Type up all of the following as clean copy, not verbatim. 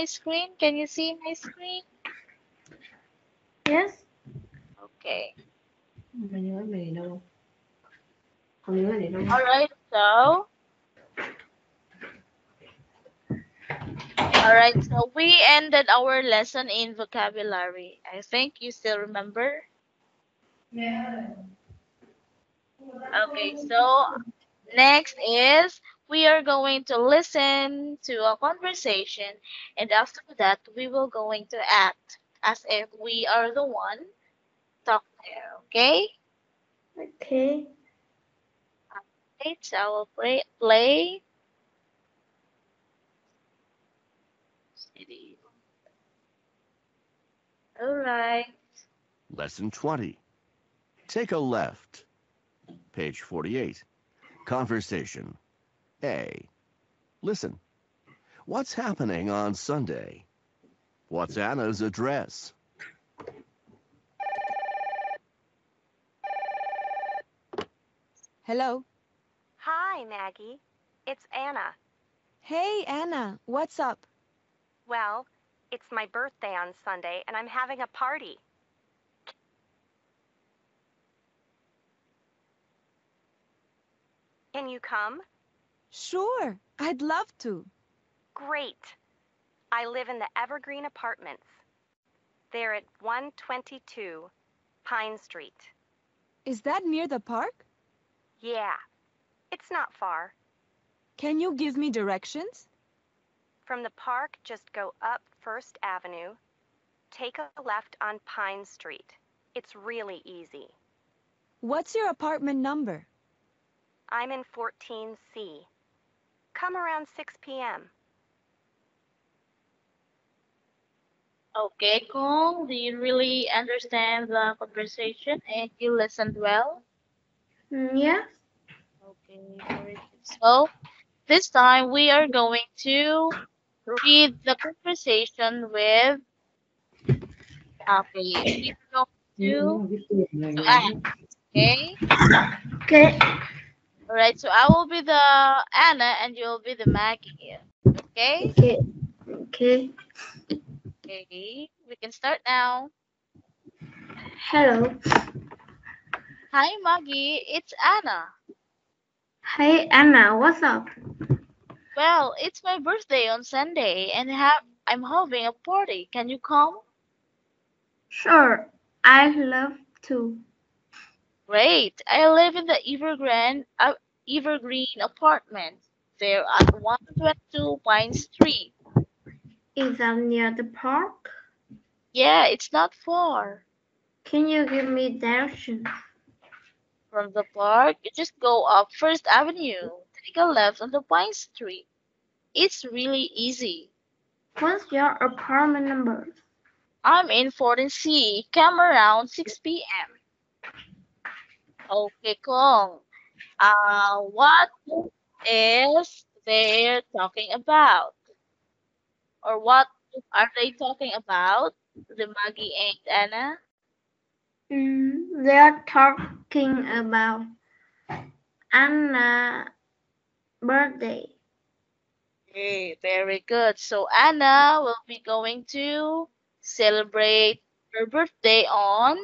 screen? Can you see my screen? Yes. Okay. Mày nhớ mày đâu? Không nhớ gì đâu. All right. So we ended our lesson in vocabulary. I think you still remember. Okay. So next is we are going to listen to a conversation, and after that we will going to act as if we are the one talking there. Okay. Okay. Okay. So I will play. CD. All right. Lesson 20. Take a left. Page 48. Conversation. A. Listen. What's happening on Sunday? What's Anna's address? Hello. Hi, Maggie. It's Anna. Hey, Anna. What's up? Well, it's my birthday on Sunday, and I'm having a party. Can you come? Sure. I'd love to. Great. I live in the Evergreen Apartments. They're at 122 Pine Street. Is that near the park? Yeah, it's not far. Can you give me directions? From the park, just go up First Avenue. Take a left on Pine Street. It's really easy. What's your apartment number? I'm in 14C. Come around 6 p.m. Okay, Kong, do you really understand the conversation and you listened well? Yes. Okay, very good. So this time we are going to read the conversation with, okay, we are going to act, okay? Okay. All right, so I will be the Anna and you'll be the Maggie, okay? Okay. Okay. Okay, we can start now. Hello. Hi, Maggie, it's Anna. Hey Anna, what's up? Well, it's my birthday on Sunday and I'm having a party. Can you come? Sure. I'd love to. Great. I live in the Evergreen apartment. They're at 122 Pine Street. Is that near the park? Yeah, it's not far Can you give me directions? from the park. You just go up First Avenue, take a left on the Pine Street. It's really easy. What's your apartment number? I'm in 14C. Come around 6 p.m. Okay, Kong. What is they talking about? Or what are they talking about? The Maggie and Anna? They're talking about Anna's birthday. Okay, very good. So Anna will be going to celebrate her birthday on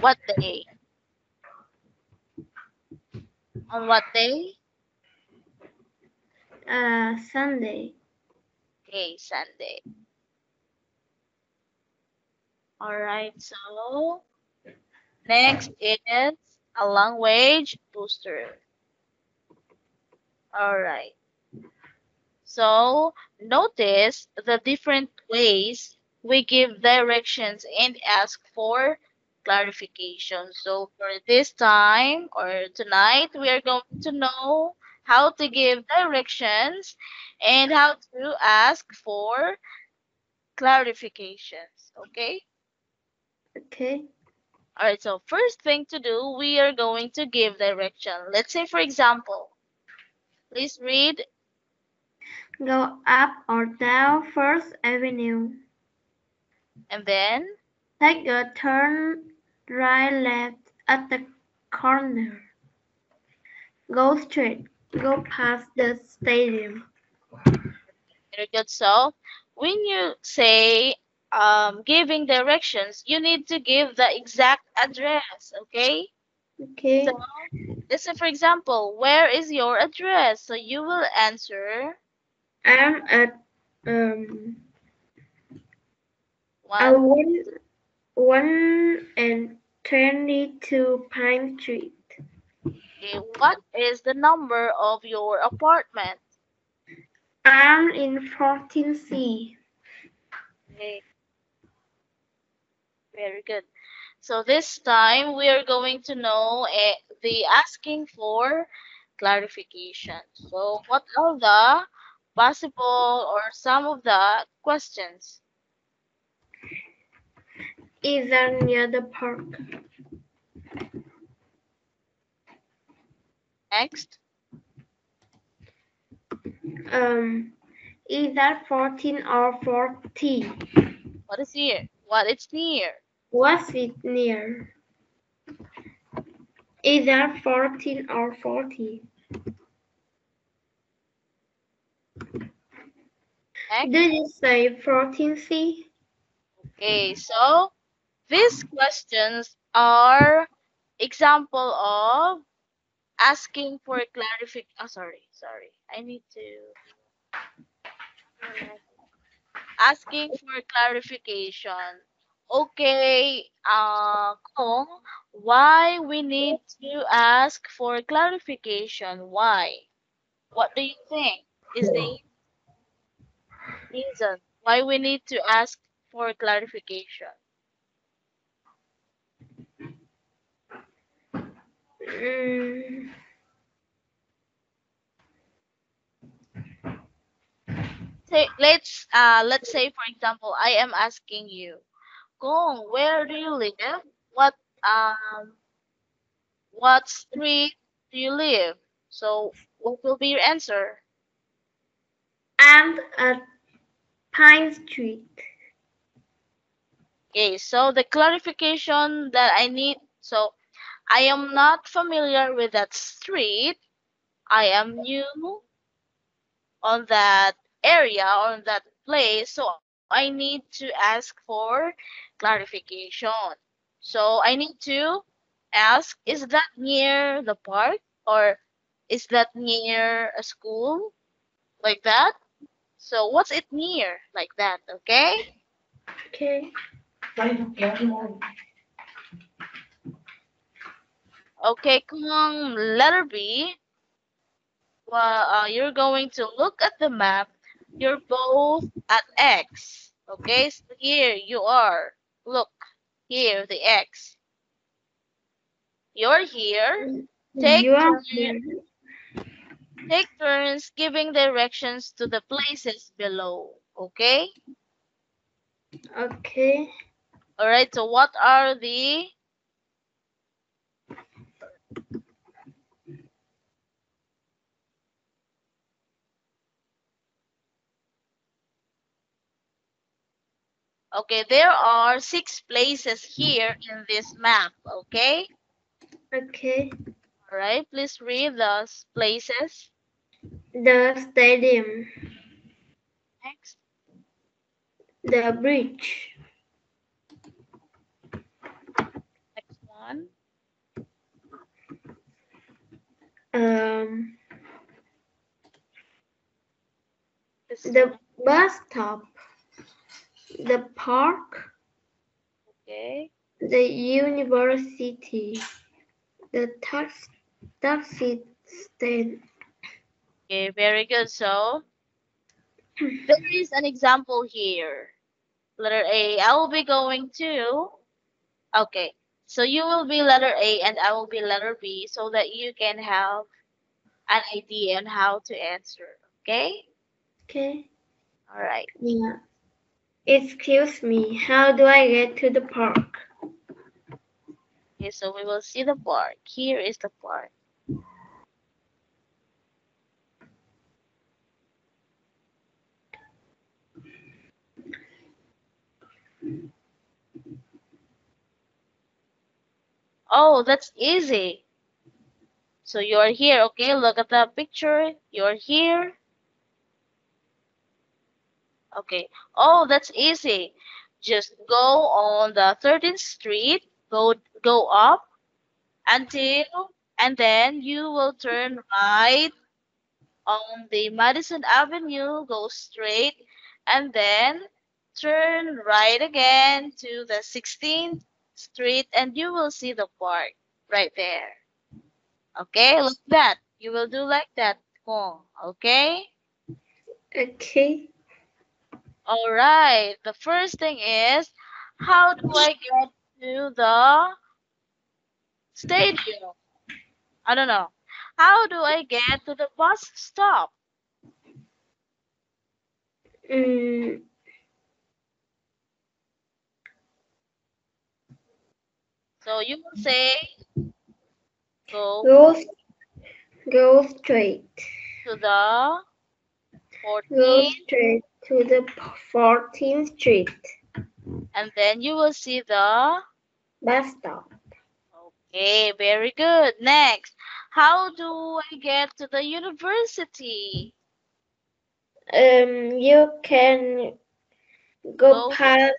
what day? On what day? Sunday. Okay, Sunday. All right, so next is a language booster. All right. So notice the different ways we give directions and ask for clarification. So for this time or tonight, we are going to know how to give directions and how to ask for clarifications. Okay? Okay. All right, so first thing to do, we are going to give direction. Let's say, for example, please read, Go up or down First Avenue. and then, Take a turn right left at the corner. Go straight. Go past the stadium. very good. So, when you say giving directions, you need to give the exact address, okay? Okay. So let's say, for example, where is your address? So you will answer I'm at one. 122 Pine Street. Okay, what is the number of your apartment? I'm in 14C. Okay, very good. So this time we are going to know the asking for clarification. So what are the possible or some of the questions? Is that near the park? Next, Is that 14 or 40? what is here? What it's near? What's it near? Is that 14 or 40? Next. Did you say 14C? Okay, so these questions are example of asking for clarification. Oh, sorry. I need to asking for clarification. Okay, Kung, why we need to ask for clarification? Why? What do you think is the reason why we need to ask for clarification? Mm, Let's say for example, I am asking you, Kung, where do you live? What um what street do you live? So what will be your answer? I'm at Pine Street. Okay, so the clarification that I need, so I am not familiar with that street. I am new on that area, on that place, so I need to ask for clarification. So I need to ask, is that near the park or is that near a school? Like that? So what's it near? Like that, okay? Okay. Okay, Kung, letter B. Well, you're going to look at the map. You're both at X. Okay, so here you are. Look, here, the X. You're here. Take You are turn, here. take turns giving directions to the places below. Okay? Okay. Alright, so what are the Okay, there are 6 places here in this map, okay? Okay. Alright, please read those places. The stadium. Next. The bridge. Next one. This The one. bus stop. The park. Okay. The university. The taxi stand. Okay, very good. So there is an example here. Letter A. I will be going to. Okay. So you will be letter A and I will be letter B so that you can have an idea on how to answer. Okay? Okay. All right. Yeah. Excuse me. How do I get to the park? Okay, so we will see the park. Here is the park. Oh, that's easy. So you're here, okay? Look at the picture. You're here. Okay. Oh, that's easy. Just go on the 13th Street, go up until, and then you will turn right on the Madison Avenue, go straight, and then turn right again to the 16th Street, and you will see the park right there. Okay, like that. You will do like that, Kong. Okay? Okay. All right. The first thing is, how do I get to the stadium? I don't know. How do I get to the bus stop? Mm, So you will say, go go go straight. to the Go 14th, straight to the 14th Street and then you will see the. bus stop. Okay, very good. Next, how do I get to the university? You can go Go, past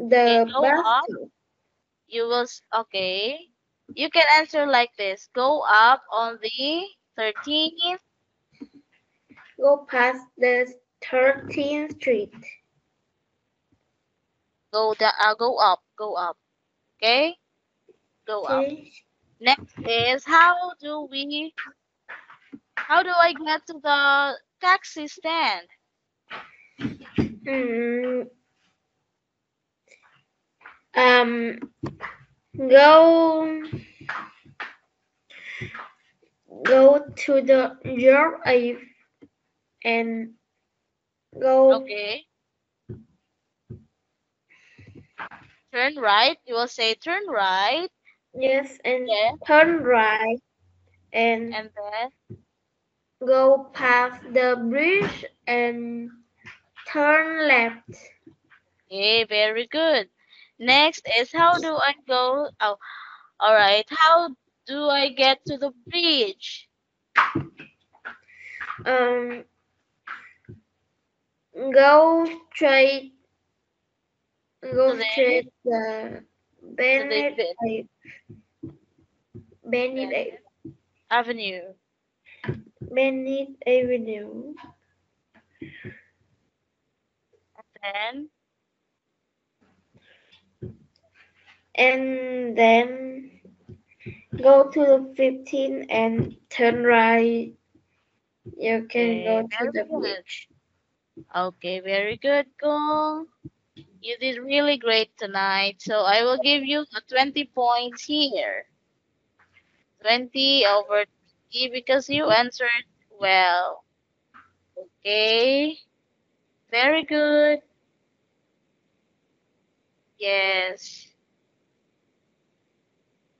okay, the go bus up. stop. You will, okay. You can answer like this. Go up on the 13th. Go past the 13th Street. Go up, go up. Okay, go up. Okay. Next is how do I get to the taxi stand? Mm, um, go to the your Ave and go. Okay, turn right. You will say turn right. Yes, and Yes, turn right and and then go past the bridge and turn left. okay, very good. Next is how do I go? Oh, all right. How do I get to the bridge? Um, go straight. To Go the straight the to the Bennett Ave. Bennett Bennett Ave. Avenue. Bennett Avenue. Then And then go to the 15 and turn right. You can okay, go to very the good. bridge. Okay, very good, Gong. You did really great tonight. So I will give you a 20 points here. 20 over 20 because you answered well. Okay, very good. Yes.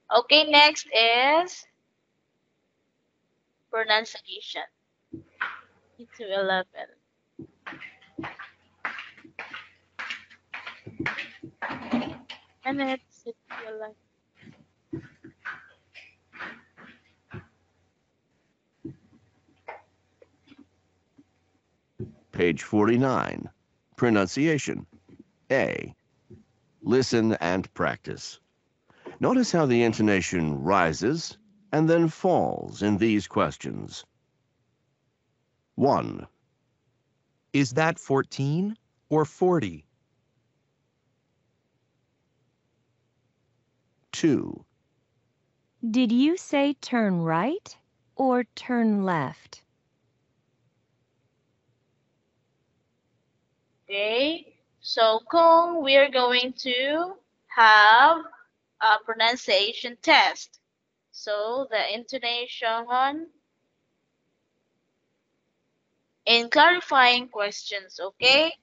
Okay, next is pronunciation. To 11. Minutes. To 11. Page 49. Pronunciation. A. Listen and practice. Notice how the intonation rises and then falls in these questions. 1, Is that 14 or 40? 2, Did you say turn right or turn left? Okay. So, Kong, we are going to have a pronunciation test. So, the intonation in clarifying questions, okay?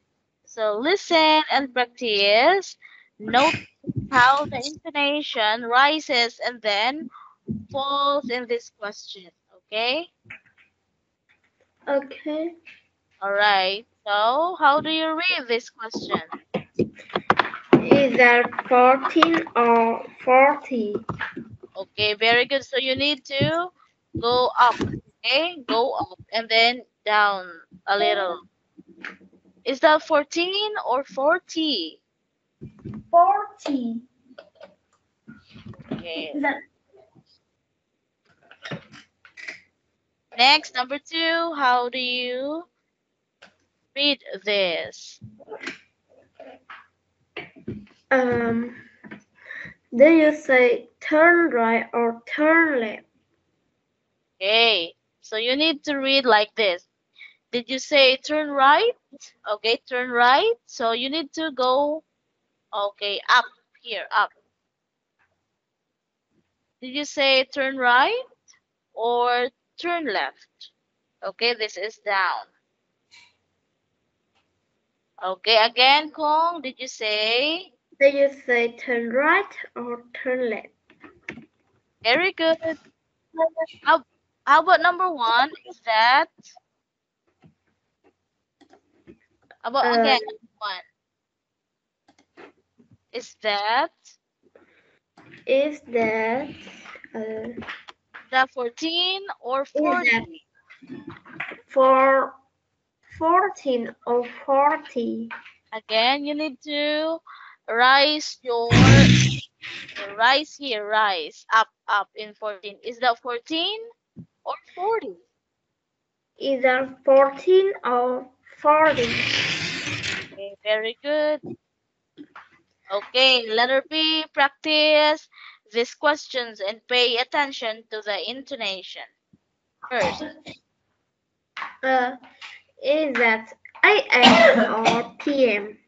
So, listen and practice. Note how the intonation rises and then falls in this question, okay? Okay. All right. So, how do you read this question? Is that 14 or 40? Okay, very good. So you need to go up, okay? Go up and then down a little. Is that 14 or 40? 40. Okay. Is that Next, number 2. How do you read this? Do you say turn right or turn left? Okay. So you need to read like this. Did you say turn right? Okay, turn right. So you need to go, okay, up here, up. Did you say turn right or turn left? Okay, this is down. Okay, again, Kong, did you say? Do you say turn right or turn left? Very good. How, how about number 1? Is that? How about Uh, again, 1? Is that is that 14 or is that 40? for 14 or 40? Again, you need to rise your rise here, rise up, up in 14. Is that 14 or 40? Either 14 or 40. Okay, very good. Okay, letter B, practice these questions and pay attention to the intonation. First, Is that AM or PM?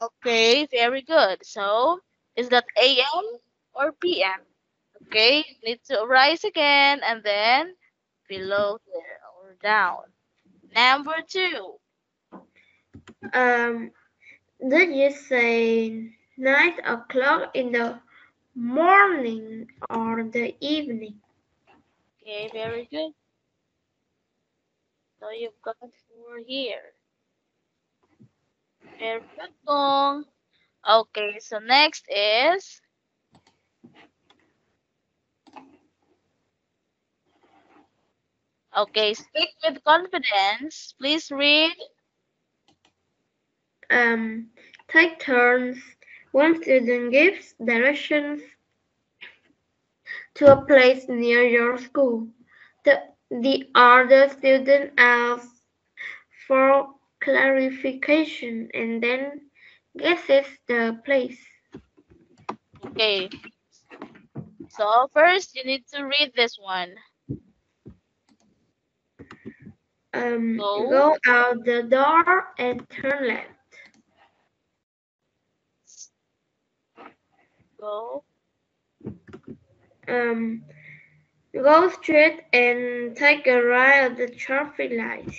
okay, very good. So, is that AM or PM? Okay, need to rise again and then below there or down. Number 2. Did you say 9 o'clock in the morning or the evening? Okay, very good. So you've got 4 here. Very good, Kong. Okay, so next is okay, speak with confidence. Please read. Take turns. One student gives directions to a place near your school. The other student asks for clarification and then guesses the place. Okay, so first you need to read this one. Go out the door and turn left. Go. Go straight and take a right at the traffic light.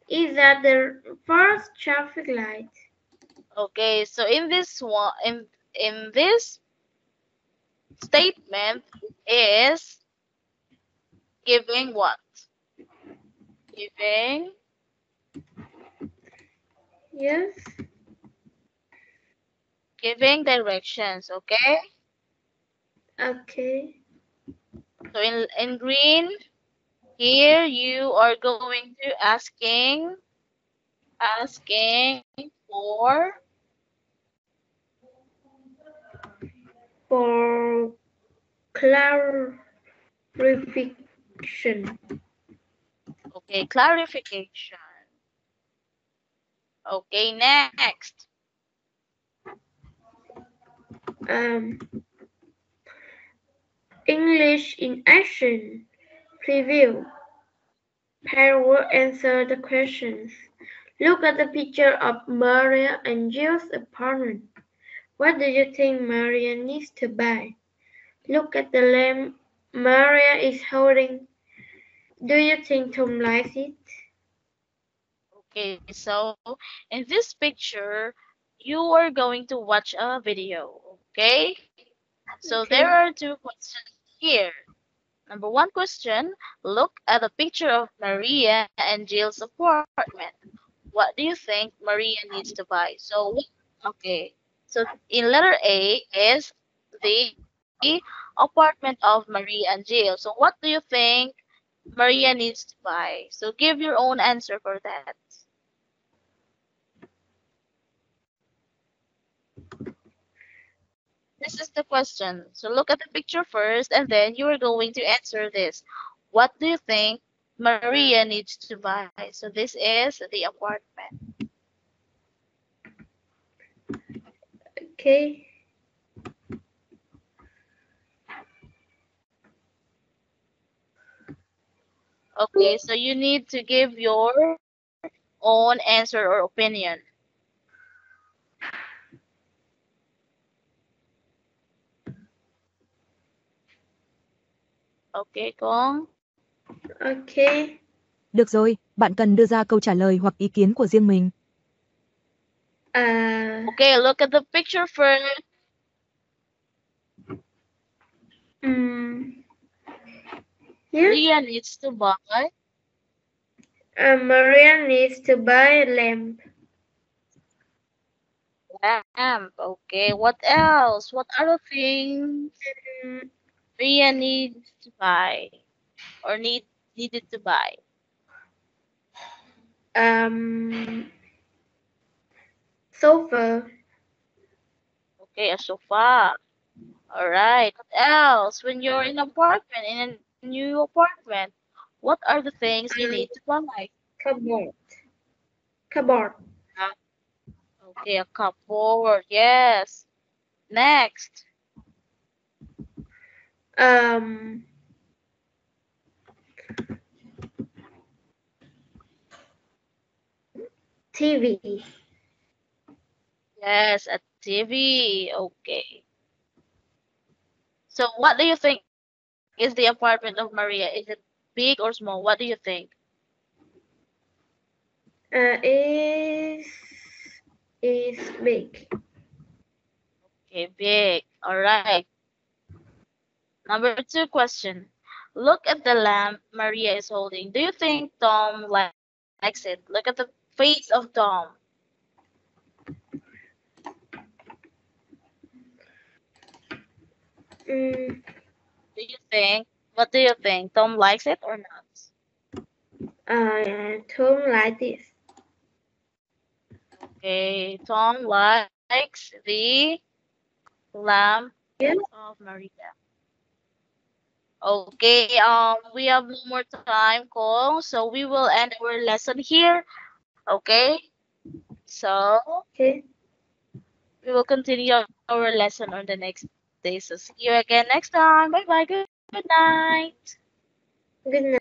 Is that the first traffic light? Okay, so in this one, in this statement is giving what? Giving. Yes. Giving directions. Okay. Okay. So in green, here you are going to asking For clarification. okay, clarification. Okay, next. English in action. Preview. Pair will answer the questions. Look at the picture of Maria and Jill's apartment. What do you think Maria needs to buy? Look at the lamp Maria is holding. Do you think Tom likes it? Okay, so in this picture, you are going to watch a video. Okay, so there Okay. are 2 questions here. Number 1 question, look at the picture of Maria and Jill's apartment. What do you think Maria needs to buy? So, okay. So in letter A is the apartment of Maria and Jill. So what do you think Maria needs to buy. So give your own answer for that. This is the question. So look at the picture first, and then you are going to answer this. What do you think Maria needs to buy? So this is the apartment. Okay. Okay, so you need to give your own answer or opinion. Okay, Kong. Okay. Được rồi, bạn cần đưa ra câu trả lời hoặc ý kiến của riêng mình. Okay, look at the picture first. Yes. Maria needs to buy. Maria needs to buy a lamp. Lamp. Okay, what else? What other things Maria needs to buy or needed to buy? Sofa. Okay, a sofa. All right. What else? When you're in an apartment, in a new apartment, what are the things you need to buy? Cupboard. Cupboard. Okay, a cupboard. Yes. Next. TV. Yes, a TV. Okay. So what do you think is the apartment of Maria? Is it big or small? What do you think? Is big. Okay, big. All right. Number 2 question. Look at the lamp Maria is holding. Do you think Tom likes it? Look at the face of Tom. What do you think? Tom likes it or not? Tom like this. Okay, Tom likes the lamp of Maria. Okay, we have no more time, Cole, so we will end our lesson here. Okay? So Okay. we will continue our lesson on the next day. So see you again next time. Bye bye. Good night. Good night.